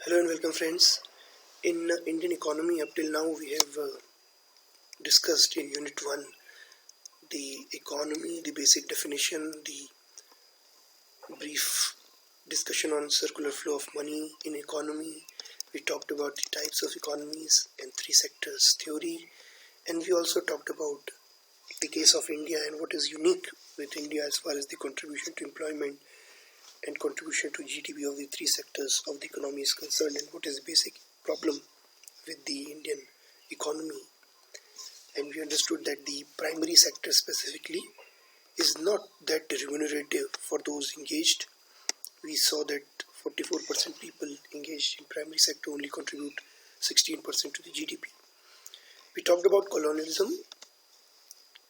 Hello and welcome, friends. In Indian economy, up till now, we have discussed in Unit 1 the economy, the basic definition, the brief discussion on circular flow of money in economy. We talked about the types of economies and three sectors theory, and we also talked about the case of India and what is unique with India as far as the contribution to employment and contribution to GDP of the three sectors of the economy is concerned, and what is the basic problem with the Indian economy. And we understood that the primary sector specifically is not that remunerative for those engaged. We saw that 44% people engaged in primary sector only contribute 16% to the GDP. We talked about colonialism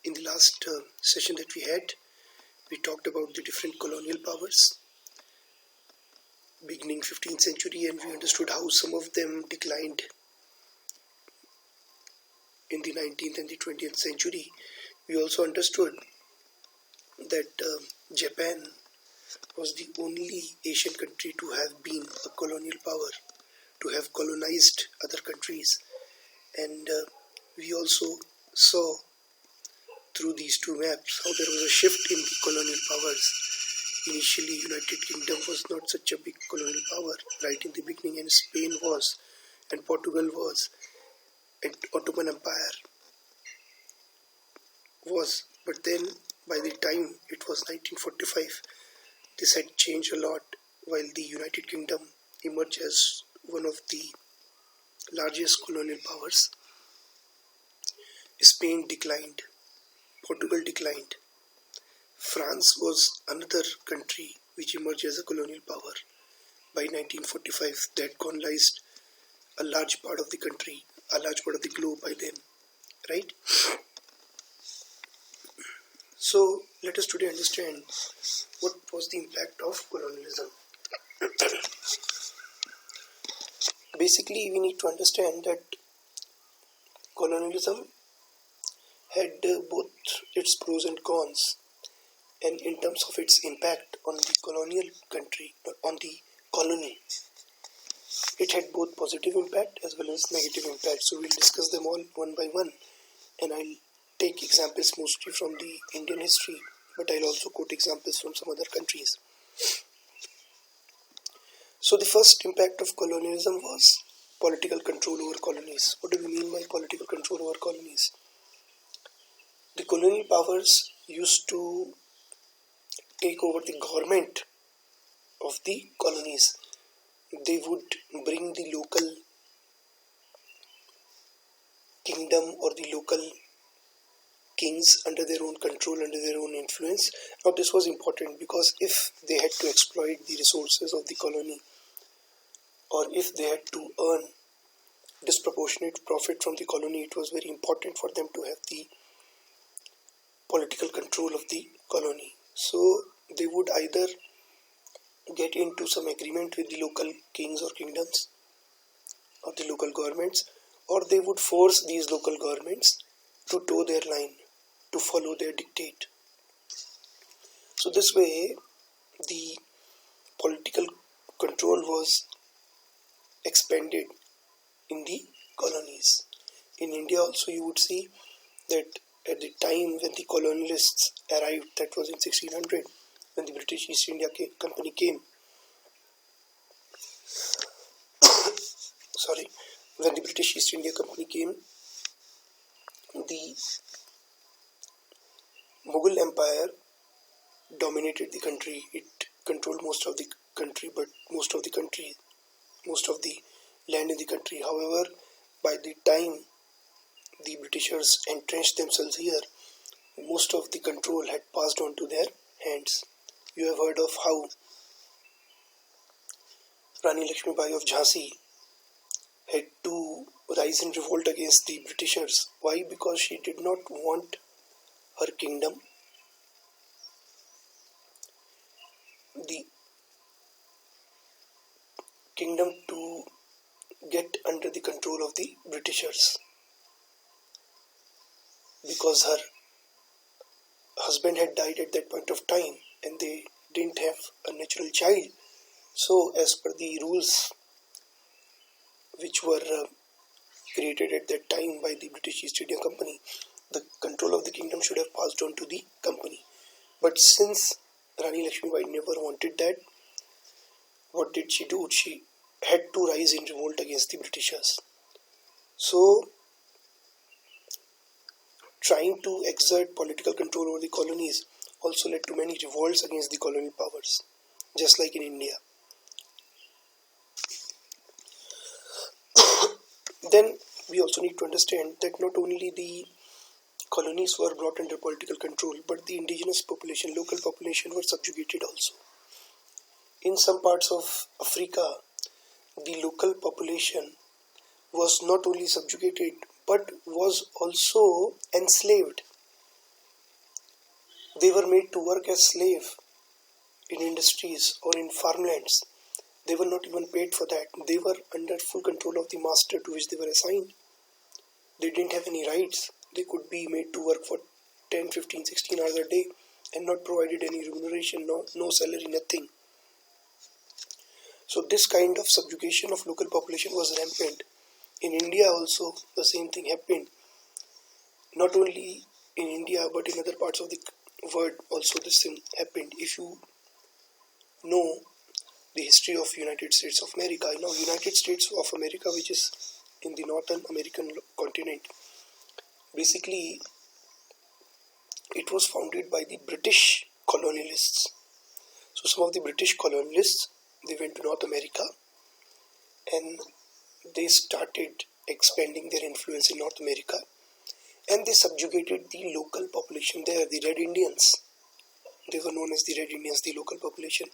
in the last session that we had. We talked about the different colonial powers beginning 15th century, and we understood how some of them declined in the 19th and the 20th century. We also understood that Japan was the only Asian country to have been a colonial power, to have colonized other countries. And we also saw through these two maps how there was a shift in the colonial powers. Initially, United Kingdom was not such a big colonial power right in the beginning, and Spain was, and Portugal was, and Ottoman Empire was. But then by the time it was 1945, this had changed a lot. While the United Kingdom emerged as one of the largest colonial powers, Spain declined, Portugal declined. France was another country which emerged as a colonial power. By 1945, they had colonized a large part of the country, a large part of the globe by then, right? So let us today understand what was the impact of colonialism. Basically, we need to understand that colonialism had both its pros and cons, and in terms of its impact on the colonial country, on the colony, it had both positive impact as well as negative impact. So we'll discuss them all one by one, and I'll take examples mostly from the Indian history, but I'll also quote examples from some other countries. So the first impact of colonialism was political control over colonies. What do we mean by political control over colonies? The colonial powers used to take over the government of the colonies. They would bring the local kingdom or the local kings under their own control, under their own influence. Now this was important because if they had to exploit the resources of the colony, or if they had to earn disproportionate profit from the colony, it was very important for them to have the political control of the colony. So they would either get into some agreement with the local kings or kingdoms or the local governments, or they would force these local governments to toe their line, to follow their dictate. So this way the political control was expanded in the colonies. In India also you would see that at the time when the colonialists arrived, that was in 1600, when the British East India Company came, when the British East India Company came, the Mughal Empire dominated the country. It controlled most of the country, but most of the land in the country. However, by the time the Britishers entrenched themselves here, most of the control had passed on to their hands. You have heard of how Rani Lakshmibai of Jhansi had to rise in revolt against the Britishers. Why? Because she did not want her kingdom, the kingdom, to get under the control of the Britishers, because her husband had died at that point of time and they didn't have a natural child. So as per the rules which were created at that time by the British East India Company, the control of the kingdom should have passed on to the company. But since Rani Lakshmibai never wanted that, what did she do? She had to rise in revolt against the Britishers. So, trying to exert political control over the colonies also led to many revolts against the colonial powers, just like in India. Then we also need to understand that not only the colonies were brought under political control, but the indigenous population, local population, were subjugated also. In some parts of Africa, the local population was not only subjugated but was also enslaved. They were made to work as slaves in industries or in farmlands. They were not even paid for that. They were under full control of the master to which they were assigned. They didn't have any rights. They could be made to work for 10, 15, 16 hours a day and not provided any remuneration, no salary, nothing. So this kind of subjugation of local population was rampant. In India also the same thing happened. Not only in India but in other parts of the world also this thing happened. If you know the history of United States of America, United States of America, which is in the Northern American continent, basically it was founded by the British colonialists. So some of the British colonialists, they went to North America and they started expanding their influence in North America, and they subjugated the local population there, the Red Indians. They were known as the Red Indians, the local population.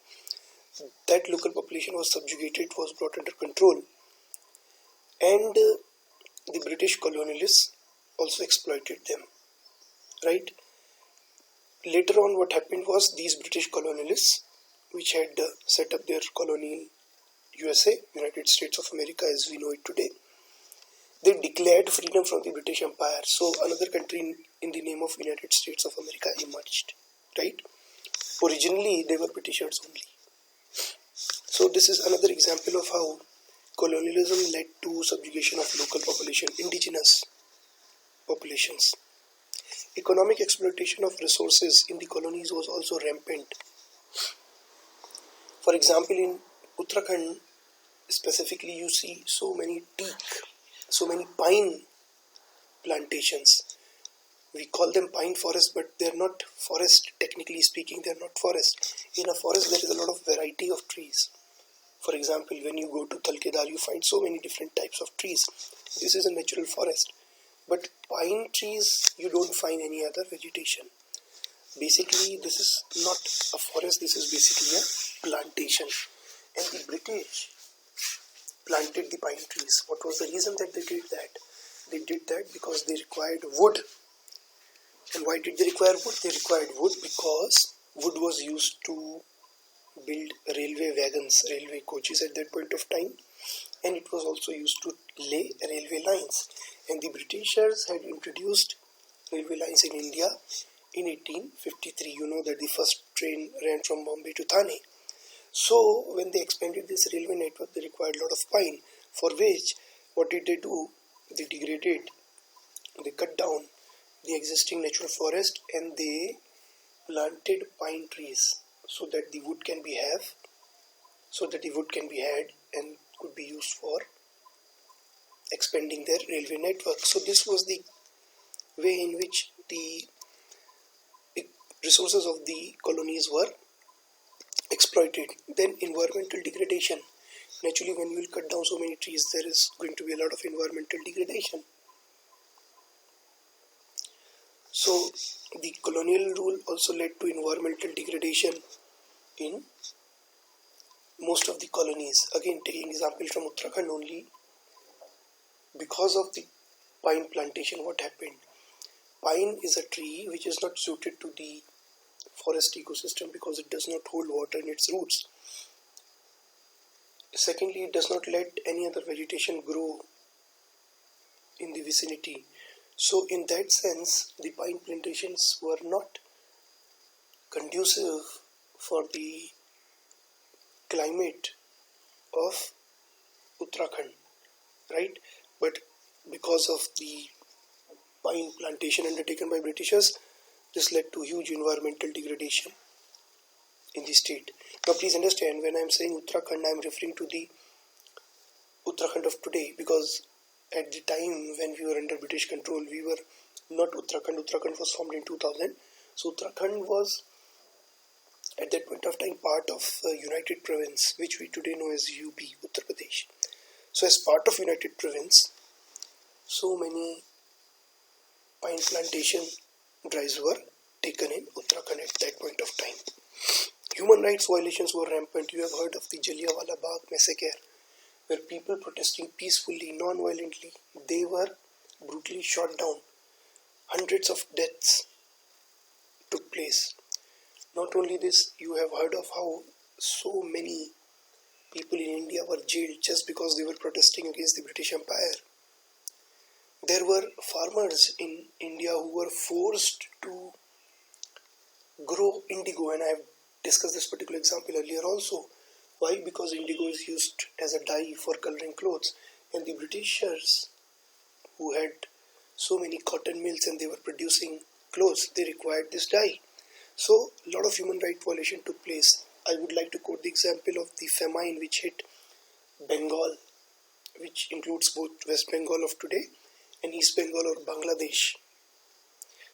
That local population was subjugated, was brought under control, and the British colonialists also exploited them, right? Later on what happened was these British colonialists, which had set up their colonial USA, United States of America as we know it today, they declared freedom from the British Empire. So another country in the name of United States of America emerged, right? Originally they were Britishers only. So this is another example of how colonialism led to subjugation of local population, indigenous populations. Economic exploitation of resources in the colonies was also rampant. For example, in Uttarakhand specifically, you see so many teak, so many pine plantations. We call them pine forests, but they're not forest. Technically speaking, they're not forest. In a forest, there is a lot of variety of trees. For example, when you go to Talkedar, you find so many different types of trees. This is a natural forest. But pine trees, you don't find any other vegetation. Basically, this is not a forest, this is basically a plantation. And the British planted the pine trees. What was the reason that they did that? They did that because they required wood. And why did they require wood? They required wood because wood was used to build railway wagons, railway coaches at that point of time, and it was also used to lay railway lines. And the Britishers had introduced railway lines in India in 1853. You know that the first train ran from Bombay to Thane. So when they expanded this railway network, they required a lot of pine, for which what did they do? They degraded, they cut down the existing natural forest and they planted pine trees so that the wood can be had and could be used for expanding their railway network. So this was the way in which the resources of the colonies were exploited. Then environmental degradation. Naturally, when you will cut down so many trees, there is going to be a lot of environmental degradation. So the colonial rule also led to environmental degradation in most of the colonies. Again, taking example from Uttarakhand only, because of the pine plantation, what happened? Pine is a tree which is not suited to the forest ecosystem because it does not hold water in its roots. Secondly, it does not let any other vegetation grow in the vicinity. So in that sense, the pine plantations were not conducive for the climate of Uttarakhand. right? But because of the pine plantation undertaken by Britishers, this led to huge environmental degradation in the state. Now please understand, when I am saying Uttarakhand, I am referring to the Uttarakhand of today, because at the time when we were under British control, we were not Uttarakhand. Uttarakhand was formed in 2000. So Uttarakhand was at that point of time part of United Province, which we today know as UP, Uttar Pradesh. So as part of United Province, so many pine plantation drives were taken in Uttarakhand at that point of time. Human rights violations were rampant. You have heard of the Jallianwala Bagh massacre, where people protesting peacefully, non-violently, they were brutally shot down. Hundreds of deaths took place. Not only this, you have heard of how so many people in India were jailed just because they were protesting against the British Empire. There were farmers in India who were forced to grow indigo, and I have discussed this particular example earlier also. Why? Because indigo is used as a dye for coloring clothes, and the Britishers, who had so many cotton mills and they were producing clothes, they required this dye. So a lot of human rights violation took place. I would like to quote the example of the famine which hit Bengal, which includes both West Bengal of today and East Bengal or Bangladesh.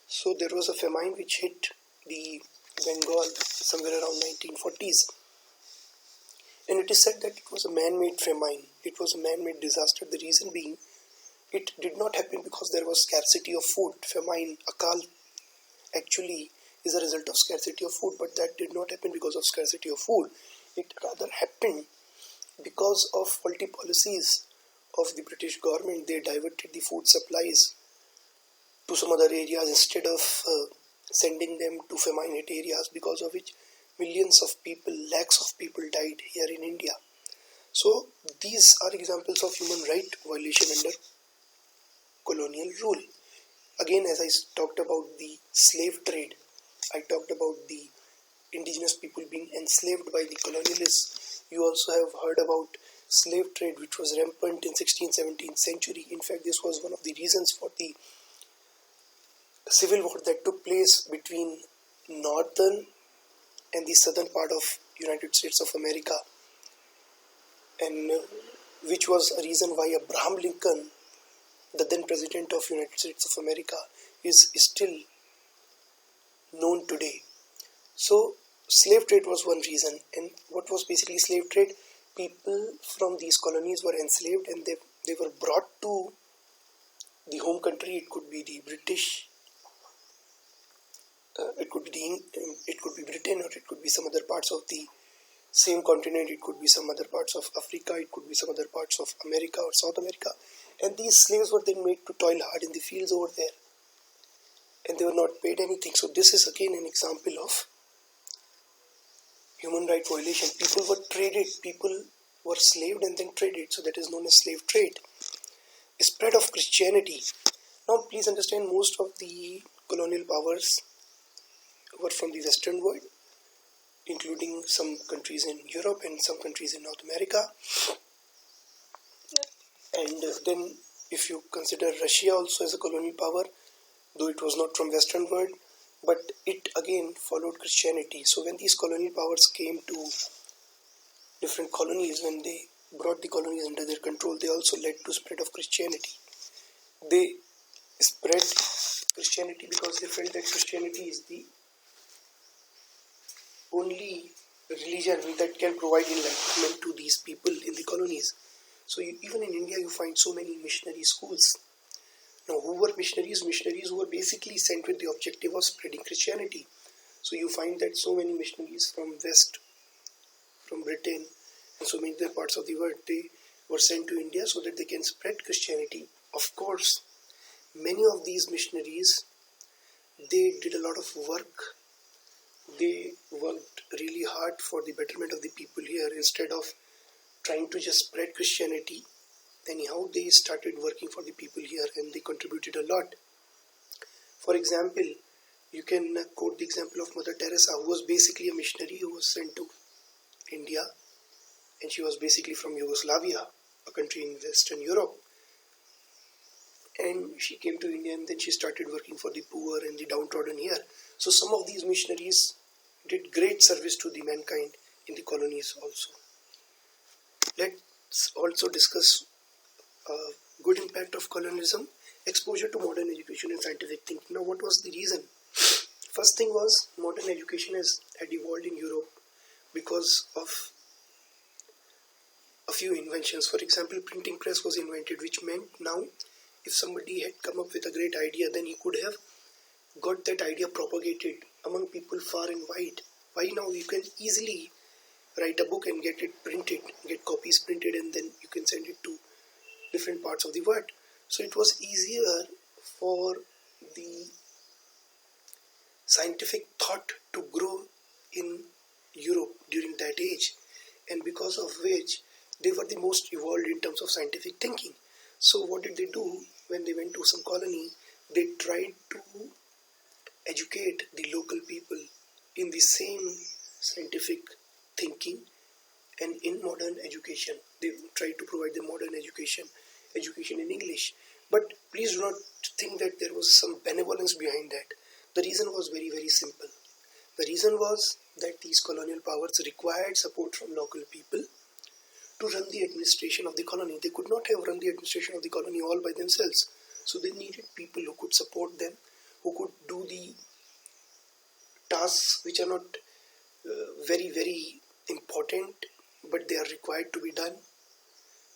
So there was a famine which hit the Bengal somewhere around 1940s. And it is said that it was a man-made famine. It was a man-made disaster. The reason being, it did not happen because there was scarcity of food. Famine, akal, actually is a result of scarcity of food, but that did not happen because of scarcity of food. It rather happened because of faulty policies of the British government. They diverted the food supplies to some other areas instead of sending them to famine-hit areas, because of which millions of people, lakhs of people died here in India. So these are examples of human right violation under colonial rule. Again, as I talked about the slave trade, I talked about the indigenous people being enslaved by the colonialists. You also have heard about slave trade, which was rampant in 16th, 17th century. In fact, this was one of the reasons for the civil war that took place between northern and the southern part of United States of America, and which was a reason why Abraham Lincoln, the then president of United States of America, is still known today. So slave trade was one reason. And what was basically slave trade? People from these colonies were enslaved and they were brought to the home country. It could be the British, it could be Britain, or it could be some other parts of the same continent. It could be some other parts of Africa, it could be some other parts of America or South America. And these slaves were then made to toil hard in the fields over there, and they were not paid anything. So this is again an example of human rights violation. People were traded, people were slaved and then traded. So that is known as slave trade. Spread of Christianity. Now please understand, most of the colonial powers were from the Western world, including some countries in Europe and some countries in North America. And then if you consider Russia also as a colonial power, though it was not from Western world, but it again followed Christianity. So when these colonial powers came to different colonies, when they brought the colonies under their control, they also led to spread of Christianity. They spread Christianity because they felt that Christianity is the only religion that can provide enlightenment to these people in the colonies. So even in India you find so many missionary schools. Now who were missionaries? Missionaries who were basically sent with the objective of spreading Christianity. So you find that so many missionaries from West, from Britain and so many other parts of the world, they were sent to India so that they can spread Christianity. Of course, many of these missionaries, they did a lot of work. They worked really hard for the betterment of the people here. Instead of trying to just spread Christianity, anyhow they started working for the people here and they contributed a lot. For example, you can quote the example of Mother Teresa, who was basically a missionary who was sent to India, and she was basically from Yugoslavia. a country in Western Europe. And she came to India and then she started working for the poor and the downtrodden here. So some of these missionaries did great service to the mankind in the colonies also. Let's also discuss good impact of colonialism, exposure to modern education and scientific thinking. Now, what was the reason? First thing was modern education had evolved in Europe because of a few inventions. For example, printing press was invented, which meant now if somebody had come up with a great idea, then he could have got that idea propagated among people far and wide. Why now you can easily write a book and get it printed, get copies printed, and then you can send it to different parts of the world. So it was easier for the scientific thought to grow in Europe during that age, and because of which they were the most evolved in terms of scientific thinking. So what did they do when they went to some colony? They tried to educate the local people in the same scientific thinking and in modern education. They tried to provide them modern education in English. But please do not think that there was some benevolence behind that. The reason was very, very simple. The reason was that these colonial powers required support from local people to run the administration of the colony. They could not have run the administration of the colony all by themselves. So they needed people who could support them, who could do the tasks which are not very, very important, but they are required to be done.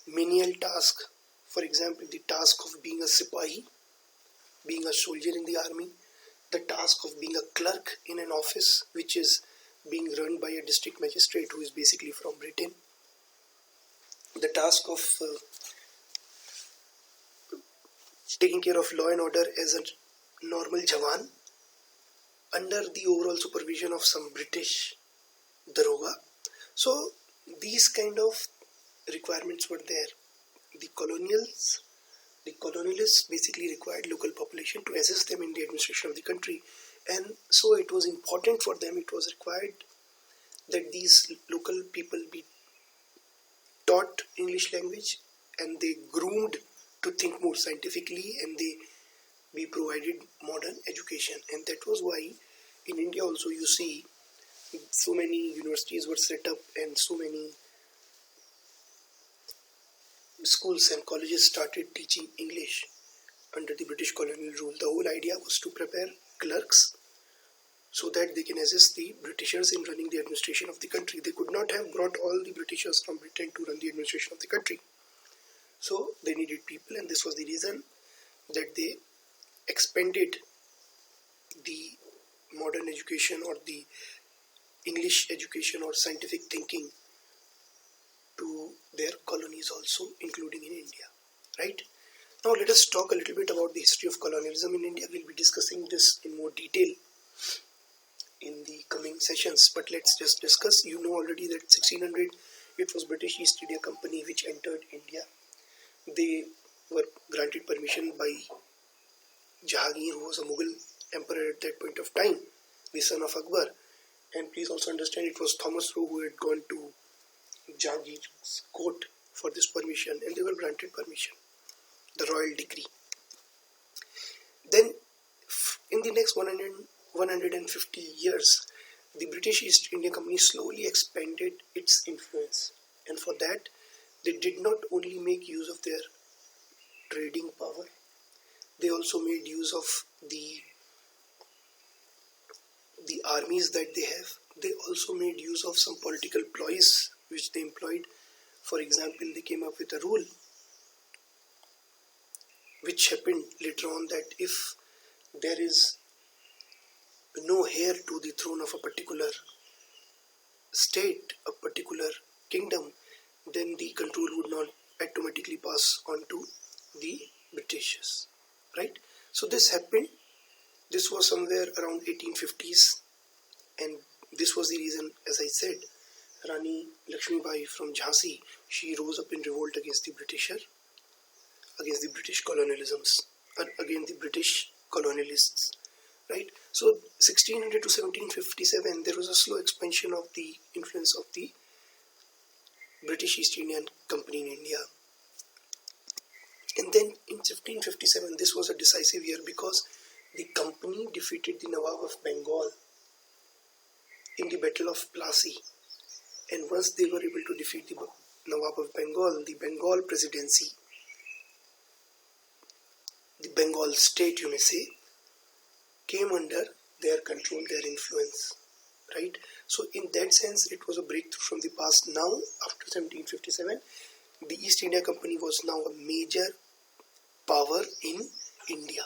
Menial task, for example, the task of being a sipahi, being a soldier in the army, the task of being a clerk in an office which is being run by a district magistrate who is basically from Britain, the task of taking care of law and order as a normal Jawan under the overall supervision of some British daroga. So these kind of requirements were there. The colonialists basically required local population to assist them in the administration of the country, and so it was important for them, it was required that these local people be taught English language and they groomed to think more scientifically, and they be provided modern education. And that was why in India also you see so many universities were set up and so many schools and colleges started teaching English under the British colonial rule. The whole idea was to prepare clerks so that they can assist the Britishers in running the administration of the country. They could not have brought all the Britishers from Britain to run the administration of the country. So they needed people, and this was the reason that they expanded the modern education or the English education or scientific thinking to their colonies also, including in India. Right? Now let us talk a little bit about the history of colonialism in India. We'll be discussing this in more detail in the coming sessions, but let's just discuss. You know already that 1600 it was British East India Company which entered India. They were granted permission by Jahangir, who was a Mughal emperor at that point of time, the son of Akbar. And please also understand it was Thomas Roe who had gone to Jahangir's court for this permission, and they were granted permission, the royal decree. Then in the next 150 years, the British East India Company slowly expanded its influence, and for that they did not only make use of their trading power, they also made use of the armies that they have. They also made use of some political ploys which they employed. For example, they came up with a rule which happened later on, that if there is no heir to the throne of a particular state, a particular kingdom, then the control would not automatically pass on to the Britishers. Right? So this happened. This was somewhere around 1850s, and this was the reason, as I said, Rani Lakshmibai from Jhansi, she rose up in revolt against the Britisher, against the British colonialisms, against the British colonialists. Right? So 1600 to 1757, there was a slow expansion of the influence of the British East Indian Company in India. 1557, this was a decisive year because the company defeated the Nawab of Bengal in the Battle of Plassey. And once they were able to defeat the Nawab of Bengal, the Bengal presidency, the Bengal state, you may say, came under their control, their influence, right? So in that sense, it was a breakthrough from the past. Now, after 1757, the East India Company was now a major power in India.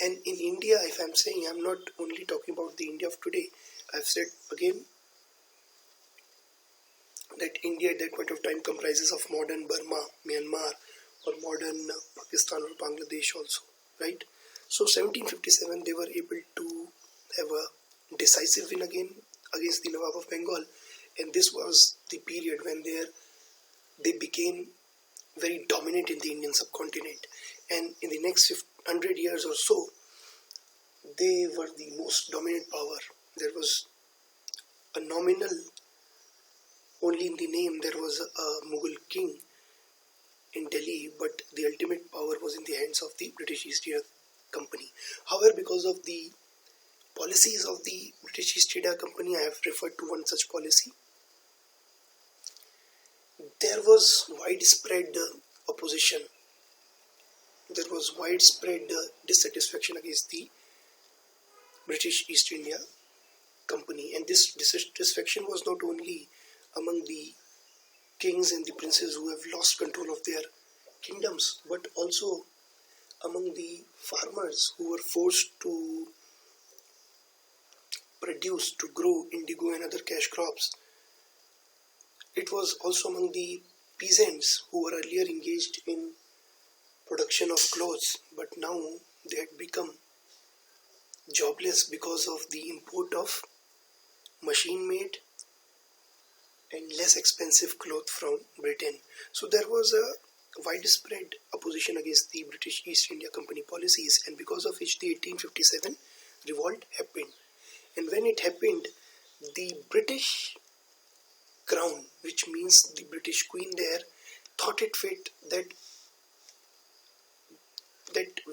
And in India, if I'm saying, I'm not only talking about the India of today. I've said again that India at that point of time comprises of modern Burma, Myanmar, or modern Pakistan or Bangladesh also, right? So 1757, they were able to have a decisive win again against the Nawab of Bengal, and this was the period when they became very dominant in the Indian subcontinent. And in the next 100 years or so, they were the most dominant power. There was a nominal, only in the name, there was a Mughal king in Delhi, but the ultimate power was in the hands of the British East India Company. However, because of the policies of the British East India Company, I have referred to one such policy, there was widespread opposition. There was widespread dissatisfaction against the British East India Company, and this dissatisfaction was not only among the kings and the princes who have lost control of their kingdoms, but also among the farmers who were forced to produce, to grow indigo and other cash crops. It was also among the peasants who were earlier engaged in production of clothes, but now they had become jobless because of the import of machine-made and less expensive cloth from Britain. So there was a widespread opposition against the British East India Company policies, and because of which the 1857 revolt happened. And when it happened, the British Crown, which means the British Queen there, thought it fit that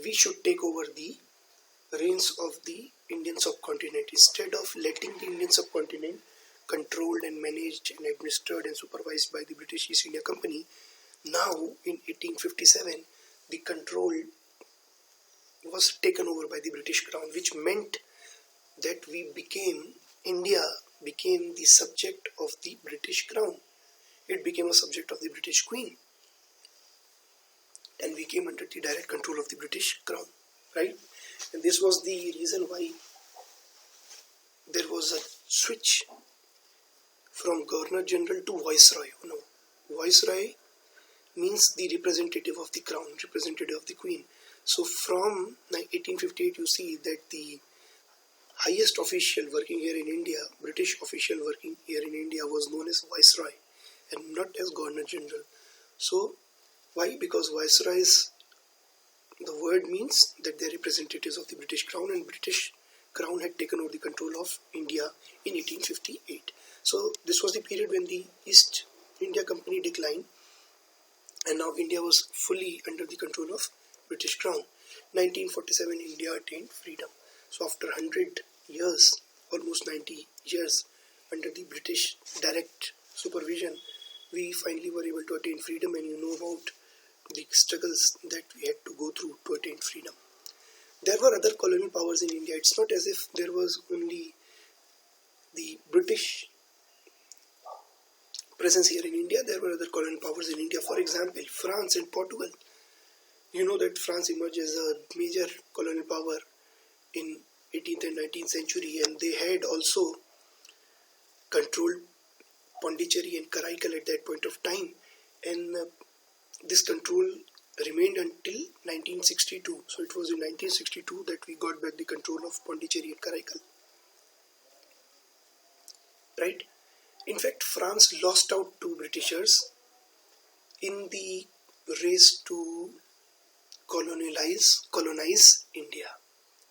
we should take over the reins of the Indian subcontinent. Instead of letting the Indian subcontinent controlled and managed and administered and supervised by the British East India Company, now in 1857 the control was taken over by the British Crown, which meant that India became the subject of the British Crown. It became a subject of the British Queen, and we came under the direct control of the British Crown, right? And this was the reason why there was a switch from Governor General to Viceroy. Viceroy means the representative of the Crown, representative of the Queen. So from 1858, you see that the highest official working here in India, British official working here in India, was known as Viceroy and not as Governor General. So why? Because Viceroys, the word means that they are representatives of the British Crown, and British Crown had taken over the control of India in 1858. So this was the period when the East India Company declined, and now India was fully under the control of British Crown. 1947, India attained freedom. So after 100 years, almost 90 years under the British direct supervision, we finally were able to attain freedom, and you know about the struggles that we had to go through to attain freedom. There were other colonial powers in India. It's not as if there was only the British presence here in India. There were other colonial powers in India. For example, France and Portugal. You know that France emerged as a major colonial power in 18th and 19th century, and they had also controlled Pondicherry and Karaikal at that point of time, and this control remained until 1962. So it was in 1962 that we got back the control of Pondicherry and Karaikal, right? In fact, France lost out to Britishers in the race to colonize India,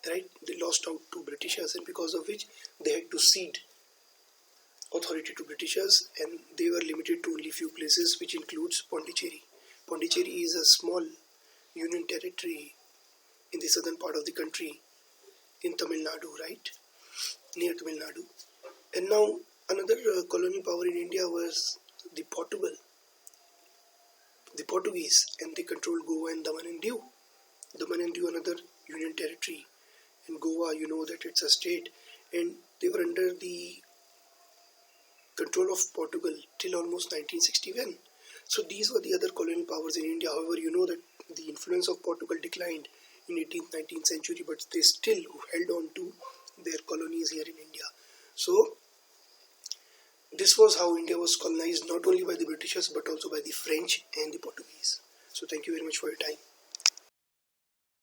right? They lost out to Britishers, and because of which they had to cede authority to Britishers, and they were limited to only few places, which includes Pondicherry. Pondicherry is a small Union territory in the southern part of the country in Tamil Nadu, right? Near Tamil Nadu. And now another colonial power in India was the Portuguese, and they controlled Goa and Daman and Diu. Daman and Diu, another union territory. And Goa, you know that it's a state, and they were under the control of Portugal till almost 1961. So these were the other colonial powers in India. However, you know that the influence of Portugal declined in 18th, 19th century, but they still held on to their colonies here in India. So this was how India was colonized, not only by the Britishers but also by the French and the Portuguese. So thank you very much for your time.